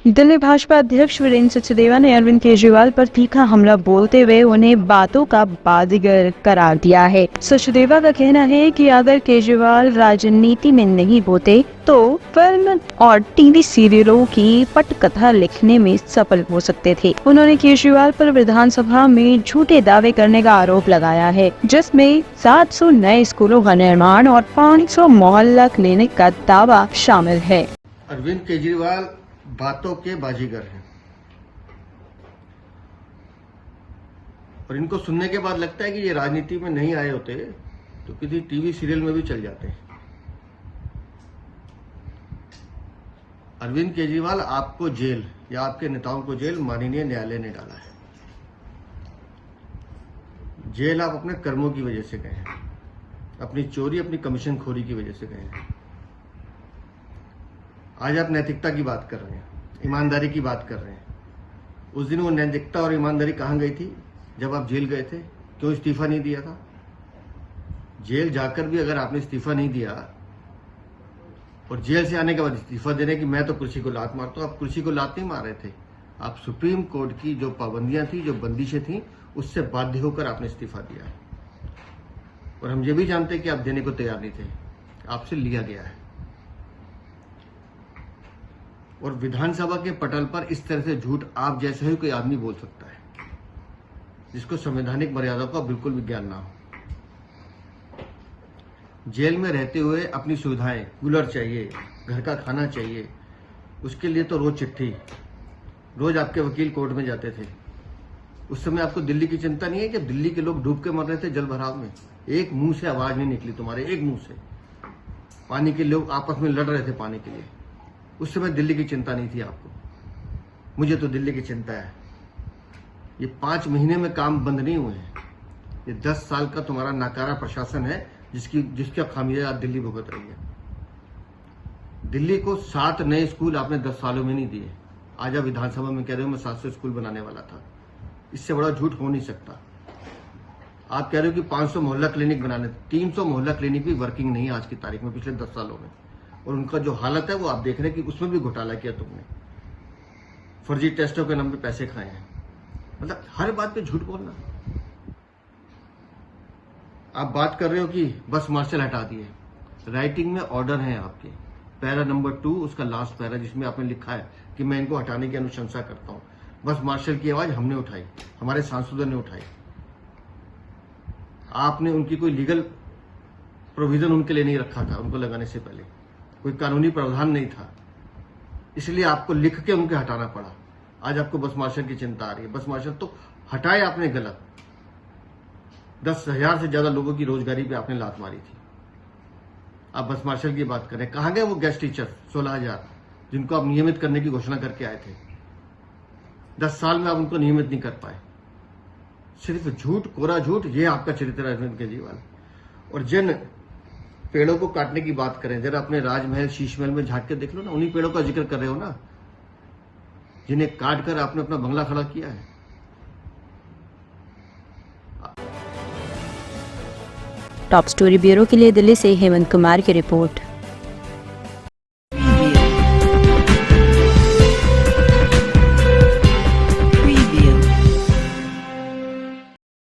दिल्ली भाजपा अध्यक्ष वीरेंद्र सचदेवा ने अरविंद केजरीवाल पर तीखा हमला बोलते हुए उन्हें बातों का बाजीगर करार दिया है। सचदेवा का कहना है कि अगर केजरीवाल राजनीति में नहीं होते तो फिल्म और टीवी सीरियलों की पटकथा लिखने में सफल हो सकते थे। उन्होंने केजरीवाल पर विधानसभा में झूठे दावे करने का आरोप लगाया है, जिसमें 700 नए स्कूलों का निर्माण और 500 मोहल्ला क्लिनिक का दावा शामिल है। अरविंद केजरीवाल बातों के बाजीगर हैं और इनको सुनने के बाद लगता है कि ये राजनीति में नहीं आए होते तो किसी टीवी सीरियल में भी चल जाते हैं। अरविंद केजरीवाल, आपको जेल या आपके नेताओं को जेल माननीय न्यायालय ने डाला है। जेल आप अपने कर्मों की वजह से गए हैं, अपनी चोरी, अपनी कमीशन खोरी की वजह से गए हैं। आज आप नैतिकता की बात कर रहे हैं, ईमानदारी की बात कर रहे हैं। उस दिन वो नैतिकता और ईमानदारी कहाँ गई थी जब आप जेल गए थे? क्यों इस्तीफा नहीं दिया था? जेल जाकर भी अगर आपने इस्तीफा नहीं दिया और जेल से आने के बाद इस्तीफा देने की मैं तो कुर्सी को लात मारता हूं, आप कुर्सी को लात नहीं मार रहे थे। आप सुप्रीम कोर्ट की जो पाबंदियां थी, जो बंदिशें थी, उससे बाध्य होकर आपने इस्तीफा दिया। और हम ये भी जानते हैं कि आप देने को तैयार नहीं थे, आपसे लिया गया है। और विधानसभा के पटल पर इस तरह से झूठ आप जैसा ही कोई आदमी बोल सकता है जिसको संवैधानिक मर्यादा का बिल्कुल भी ज्ञान ना हो। जेल में रहते हुए अपनी सुविधाएं, कूलर चाहिए, घर का खाना चाहिए, उसके लिए तो रोज चिट्ठी, रोज आपके वकील कोर्ट में जाते थे। उस समय आपको दिल्ली की चिंता नहीं है कि दिल्ली के लोग डूब के मर रहे थे जल भराव में? एक मुंह से आवाज नहीं निकली तुम्हारे, एक मुंह से। पानी के लोग आपस में लड़ रहे थे पानी के लिए। उस समय दिल्ली की चिंता नहीं थी आपको। मुझे तो दिल्ली की चिंता है। ये 5 महीने में काम बंद नहीं हुए हैं। ये 10 साल का तुम्हारा नाकारा प्रशासन है जिसका खामियाजा आप दिल्ली भुगत रही है। दिल्ली को 7 नए स्कूल आपने 10 सालों में नहीं दिए। आज आप विधानसभा में कह रहे हो मैं 700 स्कूल बनाने वाला था। इससे बड़ा झूठ हो नहीं सकता। आप कह रहे हो कि 500 मोहल्ला क्लिनिक बनाने, 300 मोहल्ला क्लिनिक भी वर्किंग नहीं है आज की तारीख में, पिछले 10 सालों में। और उनका जो हालत है वो आप देख रहे हैं कि उसमें भी घोटाला किया तुमने, फर्जी टेस्टों के नाम पे पैसे खाए हैं। मतलब हर बात पे झूठ बोलना। आप बात कर रहे हो कि बस मार्शल हटा दिए। राइटिंग में ऑर्डर है आपके, पैरा नंबर 2 उसका लास्ट पैरा, जिसमें आपने लिखा है कि मैं इनको हटाने की अनुशंसा करता हूं। बस मार्शल की आवाज हमने उठाई, हमारे सांसदों ने उठाई। आपने उनकी कोई लीगल प्रोविजन उनके लिए नहीं रखा था। उनको लगाने से पहले कोई कानूनी प्रावधान नहीं था, इसलिए आपको लिख के उनके हटाना पड़ा। आज आपको बस मार्शल की चिंता आ रही है। बस मार्शल तो हटाए आपने गलत। 10,000 से ज्यादा लोगों की रोजगारी पे आपने लात मारी थी। आप बस मार्शल की बात करें, कहां गए वो गेस्ट टीचर 16,000 जिनको आप नियमित करने की घोषणा करके आए थे? 10 साल में आप उनको नियमित नहीं कर पाए। सिर्फ झूठ, कोरा झूठ, ये आपका चरित्र है अरविंद केजरीवाल। और जिन पेड़ों को काटने की बात करें, जरा अपने राजमहल, शीश महल में झांक के देख लो ना, उन्हीं पेड़ों का जिक्र कर रहे हो ना, जिन्हें काट कर आपने अपना बंगला खड़ा किया है। टॉप स्टोरी ब्यूरो के लिए दिल्ली से हेमंत कुमार की रिपोर्ट।